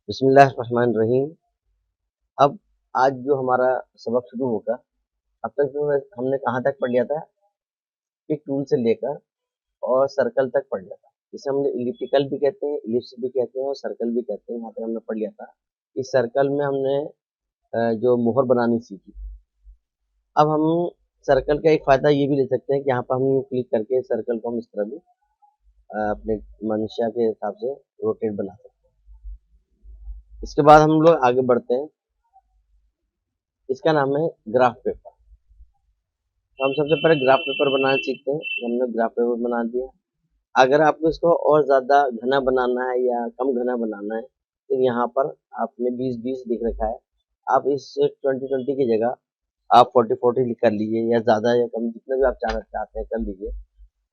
बिस्मिल्लाहिर्रहमानिर्रहीम। अब आज जो हमारा सबक शुरू होगा, अब तक जो है हमने कहाँ तक पढ़ लिया था? पिक टूल से लेकर और सर्कल तक पढ़ लिया था। इसे हमने इलिप्टिकल भी कहते हैं, इलिप्स भी कहते हैं और सर्कल भी कहते हैं। यहाँ तक हमने पढ़ लिया था। इस सर्कल में हमने जो मोहर बनानी सीखी। अब हम सर्कल का एक फ़ायदा ये भी ले सकते हैं कि यहाँ पर हम क्लिक करके सर्कल को हम इस तरह भी अपने मनुष्य के हिसाब से रोटेट बना सकते हैं। इसके बाद हम लोग आगे बढ़ते हैं। इसका नाम है ग्राफ पेपर। तो हम सबसे पहले ग्राफ पेपर बनाना सीखते हैं। हमने ग्राफ पेपर बना दिया। अगर आपको इसको और ज़्यादा घना बनाना है या कम घना बनाना है, तो यहाँ पर आपने 20-20 लिख रखा है। आप इस 20-20 की जगह आप 40-40 कर लीजिए, या ज़्यादा या कम जितना भी आप चाहते हैं कर लीजिए।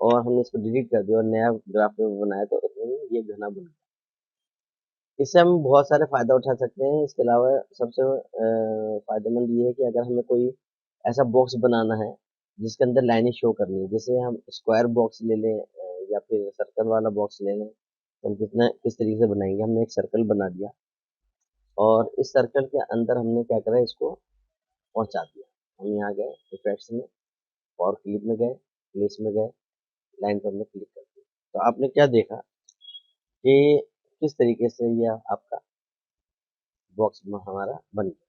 और हमने इसको डिलीट कर दिया और नया ग्राफ पेपर बनाया, तो उसमें ये घना बन गया। इससे हम बहुत सारे फ़ायदा उठा सकते हैं। इसके अलावा सबसे फ़ायदेमंद ये है कि अगर हमें कोई ऐसा बॉक्स बनाना है जिसके अंदर लाइनें शो करनी है, जैसे हम स्क्वायर बॉक्स ले लें या फिर सर्कल वाला बॉक्स ले लें, तो हम किस तरीके से बनाएंगे। हमने एक सर्कल बना दिया और इस सर्कल के अंदर हमने क्या करा, इसको पहुंचा दिया। हम यहाँ गए इफेक्ट्स में और क्लिप में गए, प्लेस में गए, लाइन पर हमने क्लिक कर दिया। तो आपने क्या देखा कि किस तरीके से यह आपका बॉक्स हमारा बन गया।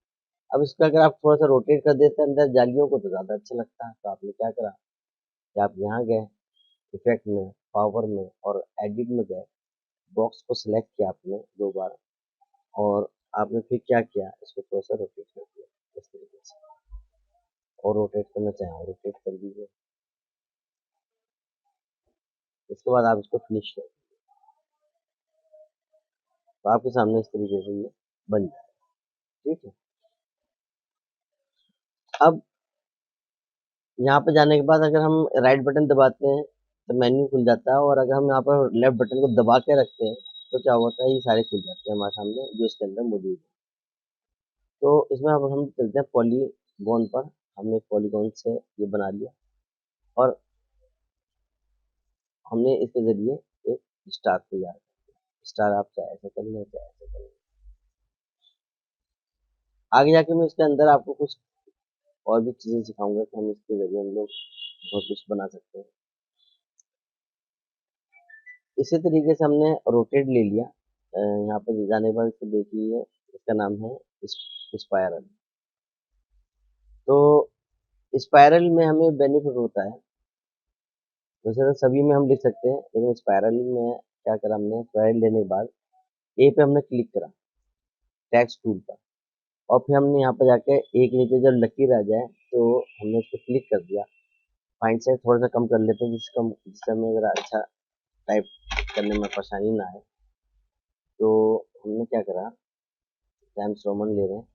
अब इसको अगर आप थोड़ा सा रोटेट कर देते हैं अंदर जालियों को, तो ज़्यादा अच्छा लगता है। तो आपने क्या करा कि आप यहाँ गए इफेक्ट में, पावर में और एडिट में गए, बॉक्स को सिलेक्ट किया आपने 2 बार, और आपने फिर क्या किया, इसको थोड़ा सा रोटेट कर दिया इस तरीके से। और रोटेट करना चाहें रोटेट कर दीजिए। इसके बाद आप इसको फिनिश कर, तो आपके सामने इस तरीके से ये बन जाए। ठीक है। अब यहाँ पे जाने के बाद अगर हम राइट बटन दबाते हैं तो मेन्यू खुल जाता है, और अगर हम यहाँ पर लेफ्ट बटन को दबा के रखते हैं तो क्या होता है, ये सारे खुल जाते हैं हमारे सामने जो इसके अंदर मौजूद है। तो इसमें अब हम चलते हैं पॉलीगॉन पर। हमने पॉलीगॉन से ये बना लिया और हमने इसके जरिए एक स्टार तैयार किया। स्टार आप चाहे ऐसे कर लें, चाहे ऐसे कर लें। आगे जाके मैं इसके अंदर आपको कुछ और भी चीज़ें सिखाऊंगा कि हम इसके जरिए हम लोग बहुत कुछ बना सकते हैं। इसी तरीके से हमने रोटेट ले लिया। यहाँ पर जाने के बाद इसको देखिए, इसका नाम है स्पायरल। तो स्पायरल में हमें बेनिफिट होता है, वैसे तो सभी में हम लिख सकते हैं, लेकिन स्पायरल में क्या करा हमने, स्पायरल लेने के बाद ए पे हमने क्लिक करा टेक्स्ट टूल पर, और फिर हमने यहाँ पर जाके एक नीचे जब लकीर आ जाए तो हमने इस पर क्लिक कर दिया। फाइंड साइज थोड़ा सा कम कर लेते हैं जिससे हमें ज़रा अच्छा टाइप करने में परेशानी ना आए। तो हमने क्या करा, टाइम्स रोमन ले रहे हैं,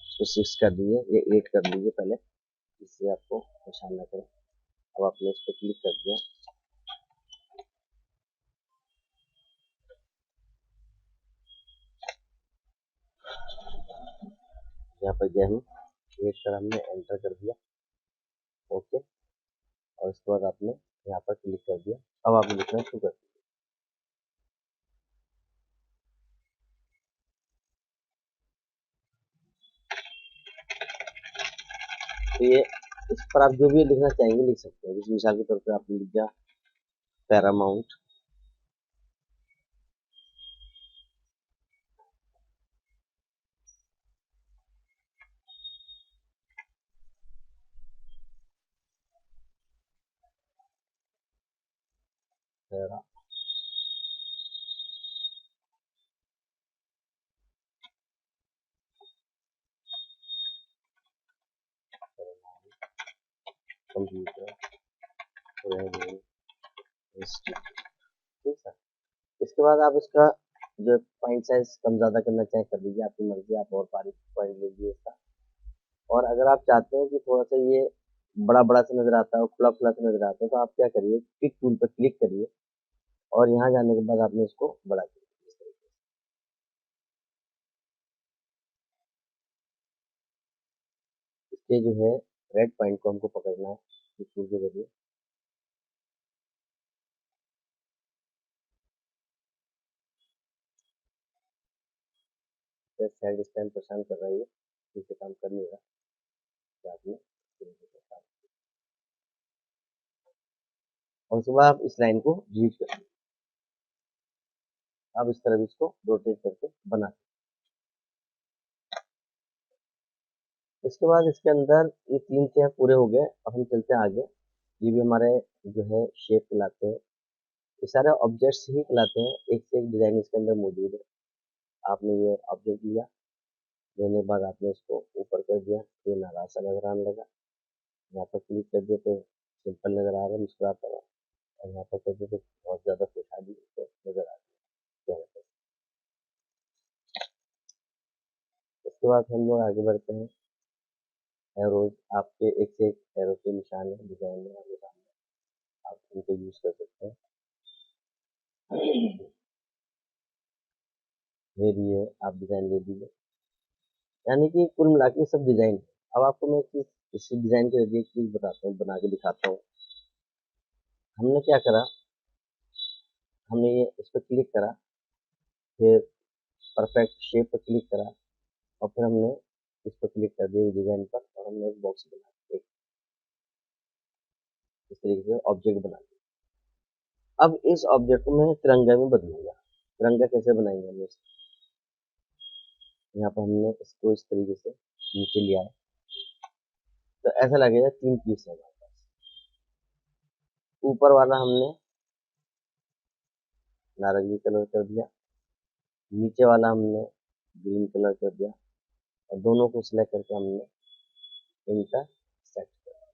इसको 6 कर दीजिए, ये 8 कर लीजिए पहले, जिससे आपको परेशान ना करें। अब आपने इस पर क्लिक कर दिया। यहाँ पर गए हम 8 कर, हमने एंटर कर दिया। ओके। और इसके बाद आपने यहाँ पर क्लिक कर दिया। अब आपने लिखना शुरू कर दिया। तो ये इस पर आप जो भी लिखना चाहेंगे लिख सकते हैं। जैसे मिसाल के तौर पर आपने लिख दिया पैरामाउंट, पैरा कंप्यूटर इंस्टीट्यूट। ठीक है। इसके बाद आप इसका जो पॉइंट साइज कम ज़्यादा करना चाहें कर लीजिए, आपकी मर्जी। आप और बारीक पॉइंट लीजिए इसका। और अगर आप चाहते हैं कि थोड़ा सा ये बड़ा बड़ा सा नजर आता है और खुला खुला सा नजर आता है, तो आप क्या करिए, पिक टूल पर क्लिक करिए और यहाँ जाने के बाद आपने इसको बड़ा किया। इस तरीके से इसके जो है रेड पॉइंट को हमको पकड़ना है पिक टूल के जरिए। सकते हैं साइड इस टाइम परेशान कर रहा है, ये ठीक से काम कर नहीं रहा। साथ में और उसके बाद आप इस लाइन को डिलीट कर दीजिए। आप इस तरह इसको रोटेट करके बना सकते हैं। इसके बाद इसके अंदर ये 3 चेयर पूरे हो गए। अब हम चलते हैं आगे। ये भी हमारे जो है शेप कहलाते हैं, ये सारे ऑब्जेक्ट्स ही कहलाते हैं। एक से एक डिजाइन इसके अंदर मौजूद है। आपने ये ऑब्जेक्ट लिया, लेने के बाद आपने इसको ऊपर कर दिया, ये नाराज सा नजर आने लगा। यहाँ पर क्लिक कर दिया तो सिंपल नजर आ रहा है, मुस्कुराता हुआ। और यहाँ पर कर दिया तो बहुत ज्यादा खुशहाली नजर आ रही है। इसके बाद हम लोग आगे बढ़ते हैं। एरोज आपके एक से एक एरो के निशान है, डिजाइन है आपके सामने, आप उनको यूज कर सकते हैं। ये भी है, आप डिजाइन ले दीजिए। यानी कि कुल मिला के सब डिजाइन है। अब आपको मैं एक चीज इसी डिजाइन के जरिए एक चीज बताता हूँ, बना के दिखाता हूँ। हमने क्या करा, हमने ये इस पर क्लिक करा, फिर परफेक्ट शेप पर क्लिक करा, और फिर हमने इस पर क्लिक कर दिया डिजाइन पर, और हमने एक बॉक्स बना दिया, एक इस तरीके से ऑब्जेक्ट बना दिया। अब इस ऑब्जेक्ट को मैं तिरंगा में बदलूंगा। तिरंगा कैसे बनाएंगे हम यहाँ पर हमने इसको इस तरीके से नीचे लिया है, तो ऐसा लगेगा 3 पीस है हमारे पास। ऊपर वाला हमने नारंगी कलर कर दिया, नीचे वाला हमने ग्रीन कलर कर दिया, और दोनों को सिलेक्ट करके हमने इनका सेट कर दिया।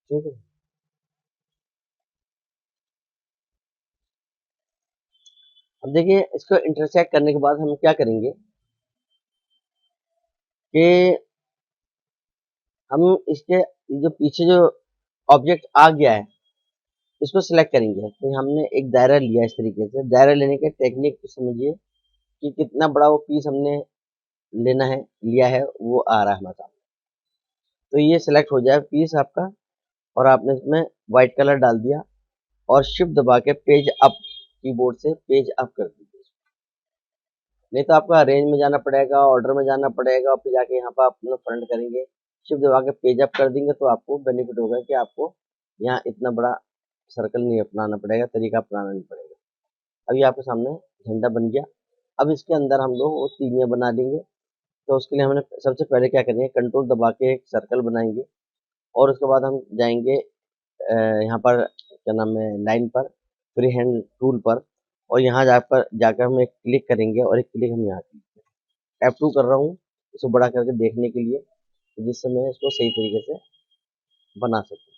ठीक है। अब देखिए, इसको इंटरसेक्ट करने के बाद हम क्या करेंगे कि हम इसके जो पीछे जो ऑब्जेक्ट आ गया है इसको सिलेक्ट करेंगे। तो हमने एक दायरा लिया, इस तरीके से दायरा लेने के टेक्निक को समझिए कि कितना बड़ा वो पीस हमने लेना है, लिया है, वो आ रहा है हमारे सामने। तो ये सिलेक्ट हो जाए पीस आपका, और आपने इसमें व्हाइट कलर डाल दिया, और शिफ्ट दबा के पेज अप, कीबोर्ड से पेज अप कर दीजिए। नहीं तो आपको अरेंज में जाना पड़ेगा, ऑर्डर में जाना पड़ेगा, और फिर जाके यहाँ पर अपना फ्रंट करेंगे। शिफ्ट दबा के पेज अप कर देंगे तो आपको बेनिफिट होगा कि आपको यहाँ इतना बड़ा सर्कल नहीं अपनाना पड़ेगा, तरीका अपनाना नहीं पड़ेगा। अब ये आपके सामने झंडा बन गया। अब इसके अंदर हम लोग वो तीलियां बना देंगे। तो उसके लिए हमने सबसे पहले क्या करेंगे, कंट्रोल दबा के एक सर्कल बनाएंगे, और उसके बाद हम जाएंगे यहाँ पर क्या नाम है, लाइन पर, फ्री हैंड टूल पर, और यहाँ जाकर हम एक क्लिक करेंगे, और एक क्लिक हम यहाँ F2 कर रहा हूँ इसको बड़ा करके देखने के लिए, जिससे मैं इसको सही तरीके से बना सकूँ।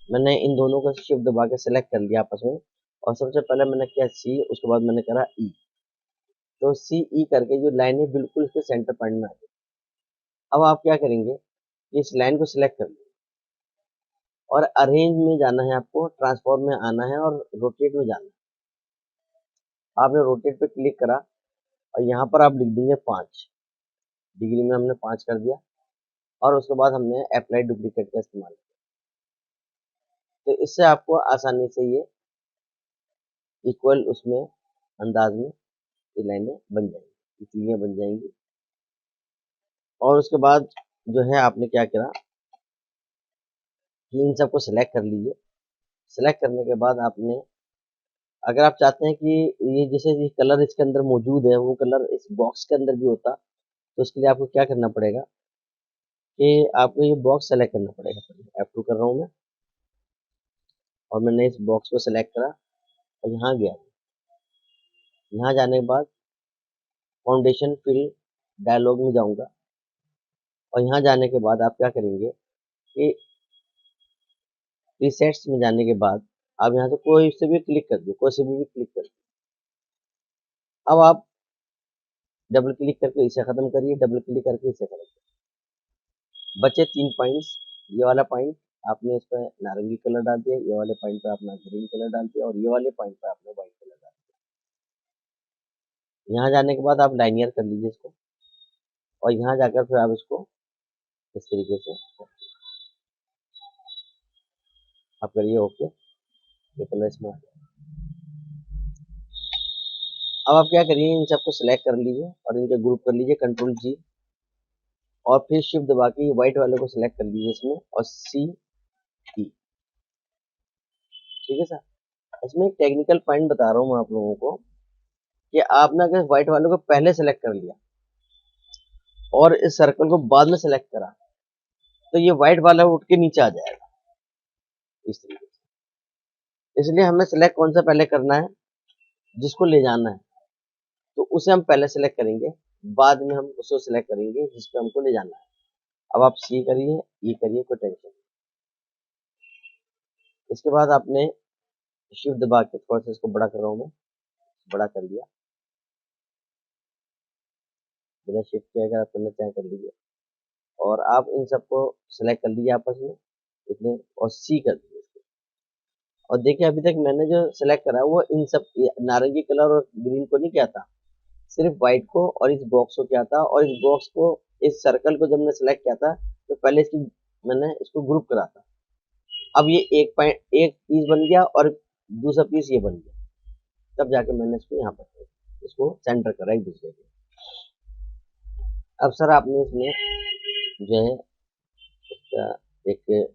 मैंने इन दोनों को शिफ्ट दबा के सेलेक्ट कर लिया आपस में, और सबसे पहले मैंने किया C, उसके बाद मैंने करा E। तो CE करके जो लाइन है बिल्कुल इसके सेंटर पॉइंट में आ गई। अब आप क्या करेंगे, इस लाइन को सिलेक्ट कर लें, और अरेंज में जाना है आपको, ट्रांसफॉर्म में आना है, और रोटेट में जाना है। आपने रोटेट पे क्लिक करा, और यहाँ पर आप लिख देंगे 5 डिग्री में, हमने 5 कर दिया, और उसके बाद हमने अप्लाई डुप्लीकेट का इस्तेमाल किया। तो इससे आपको आसानी से ये इक्वल उसमें अंदाज में ये लाइनें बन जाएंगी, तीलियां बन जाएंगी। और उसके बाद जो है आपने क्या करा कि इन सबको सिलेक्ट कर लीजिए। सिलेक्ट करने के बाद आपने, अगर आप चाहते हैं कि ये जैसे ये कलर इसके अंदर मौजूद है वो कलर इस बॉक्स के अंदर भी होता, तो उसके लिए आपको क्या करना पड़ेगा कि आपको ये बॉक्स सेलेक्ट करना पड़ेगा। पहले F2 कर रहा हूँ मैं, और मैंने इस बॉक्स को सिलेक्ट करा, और यहाँ गया। यहाँ जाने के बाद फाउंडेशन फिल डायलॉग में जाऊंगा, और यहाँ जाने के बाद आप क्या करेंगे कि प्रीसेट्स में जाने के बाद आप यहाँ से कोई से भी क्लिक कर दो, कोई से भी क्लिक कर दो। अब आप डबल क्लिक करके इसे खत्म करिए, डबल क्लिक करके इसे खत्म करिए। बचे 3 पॉइंट्स। ये वाला पॉइंट आपने इस पर नारंगी कलर डाल दिया, ये वाले पॉइंट पे आपने ग्रीन कलर डाल दिया, और ये वाले पॉइंट पे आपने व्हाइट कलर डाल दिया। यहाँ जाने के बाद आप लाइनियर कर लीजिए इसको, और यहाँ जाकर फिर आप इसको इस तरीके से आप करिए। ओके, ये कलर इसमें आ गया। अब आप क्या करिए, इन सबको सिलेक्ट कर लीजिए और इनके ग्रुप कर लीजिए, कंट्रोल जी, और फिर शिफ्ट दबा के व्हाइट वाले को सिलेक्ट कर लीजिए इसमें, और सी ई। ठीक है सर। इसमें एक टेक्निकल पॉइंट बता रहा हूँ मैं आप लोगों को, कि आपने अगर व्हाइट वालों को पहले सेलेक्ट कर लिया और इस सर्कल को बाद में सेलेक्ट करा, तो ये व्हाइट वाला उठ के नीचे आ जाएगा इस तरीके से। इसलिए हमें सेलेक्ट कौन सा पहले करना है, जिसको ले जाना है तो उसे हम पहले सेलेक्ट करेंगे, बाद में हम उसको सेलेक्ट करेंगे जिसपे हमको ले जाना है। अब आप सी करिए, ये करिए, कोई टेंशन नहीं। इसके बाद आपने शिफ्ट दबा के थोड़ा सा इसको बड़ा कर रहा हूँ मैं, बड़ा कर लिया, बिना शिफ्ट किया अगर आप करना चाहें कर लीजिए, और आप इन सबको सेलेक्ट कर लीजिए आपस में इतने, और सी कर दीजिए इसको। और देखिए अभी तक मैंने जो सेलेक्ट करा है वो इन सब नारंगी कलर और ग्रीन को नहीं किया था, सिर्फ व्हाइट को और इस बॉक्स को किया था। और इस बॉक्स को, इस सर्कल को जब मैंने सेलेक्ट किया था तो पहले इसकी मैंने इसको ग्रुप करा था। अब ये एक पीस बन गया और दूसरा पीस ये बन गया, तब जाके मैंने इसको यहाँ पर इसको सेंटर करा एक दूसरे के। अब सर आपने इसमें जो है इसका एक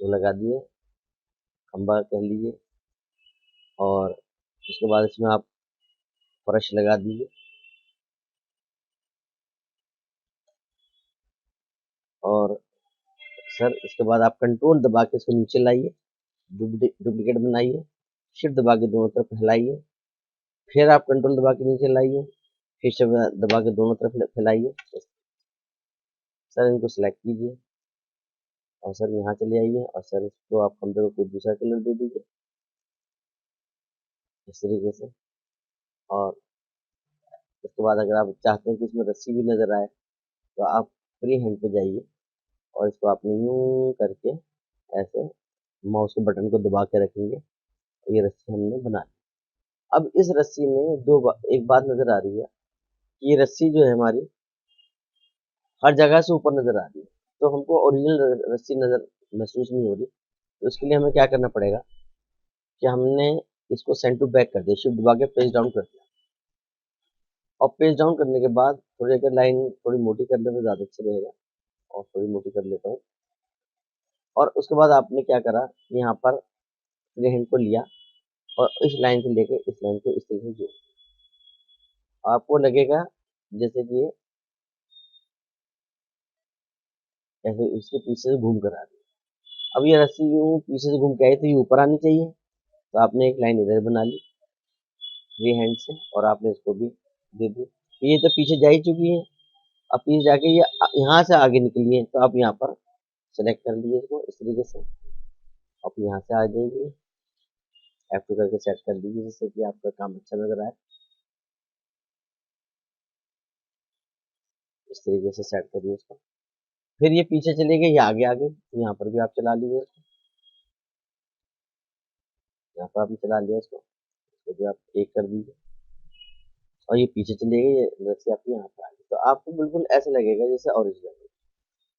वो लगा दिए, खंबा कह लीजिए, और उसके बाद इसमें आप फर्श लगा दीजिए, और सर इसके बाद आप कंट्रोल दबा के इसको नीचे लाइए, डुप्लीकेट बनाइए, शिफ्ट दबा के दोनों तरफ फैलाइए, फिर आप कंट्रोल दबा के नीचे लाइए, फिर शिफ्ट दबा के दोनों तरफ फैलाइए। सर इनको सेलेक्ट कीजिए और सर यहाँ चले आइए, और सर इसको आप खंबे को कोई दूसरा कलर दे दीजिए इस तरीके से। और उसके बाद अगर आप चाहते हैं कि इसमें रस्सी भी नजर आए तो आप फ्री हैंड पे जाइए और इसको आपने यूं करके ऐसे माउस के बटन को दबा के रखेंगे, ये रस्सी हमने बना ली। अब इस रस्सी में एक बात नजर आ रही है, कि ये रस्सी जो है हमारी हर जगह से ऊपर नजर आ रही है, तो हमको ओरिजिनल रस्सी नजर महसूस नहीं हो रही। तो इसके लिए हमें क्या करना पड़ेगा, कि हमने इसको सेंड टू बैक कर दिया, शिफ्ट दबा के पेज डाउन कर दिया, और पेज डाउन करने के बाद थोड़ी अगर लाइन थोड़ी मोटी कर ले तो ज़्यादा अच्छा रहेगा, और थोड़ी मोटी कर लेता हूँ। और उसके बाद आपने क्या करा, यहाँ पर फ्री हैंड को लिया और इस लाइन से लेके इस लाइन को इस तरीके से जोड़, आपको लगेगा जैसे कि ऐसे इसके पीछे से घूम कर आ रही है। अब ये रस्सी यूं पीछे से घूम के आई तो ये ऊपर आनी चाहिए, तो आपने एक लाइन इधर बना ली फ्री हैंड से, और आपने इसको भी दे दी। तो ये तो पीछे जा ही चुकी है, अब पीछे जाके ये यहाँ से आगे निकली है, तो आप यहाँ पर सेलेक्ट कर लीजिए इसको इस तरीके से, आप यहाँ से आ जाएगी, F2 करके सेट कर दीजिए जिससे कि आपका काम अच्छा नजर आए। इस तरीके से सेट करिए इसको, फिर ये पीछे चले गए, ये आगे आगे, यहाँ पर भी आप चला लीजिए इसको, यहाँ पर आपने चला लिया इसको, इसको भी आप एक कर दीजिए, और ये पीछे चले गए, ये रस्सी आपकी यहाँ पर आ गई, तो आपको बिल्कुल ऐसा लगेगा जैसे ओरिजिनल।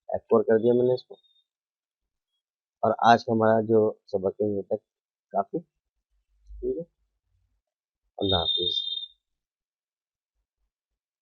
F4 कर दिया मैंने इसको, और आज का हमारा जो सबक है ये तक काफी। ठीक है, अल्लाह हाफिज।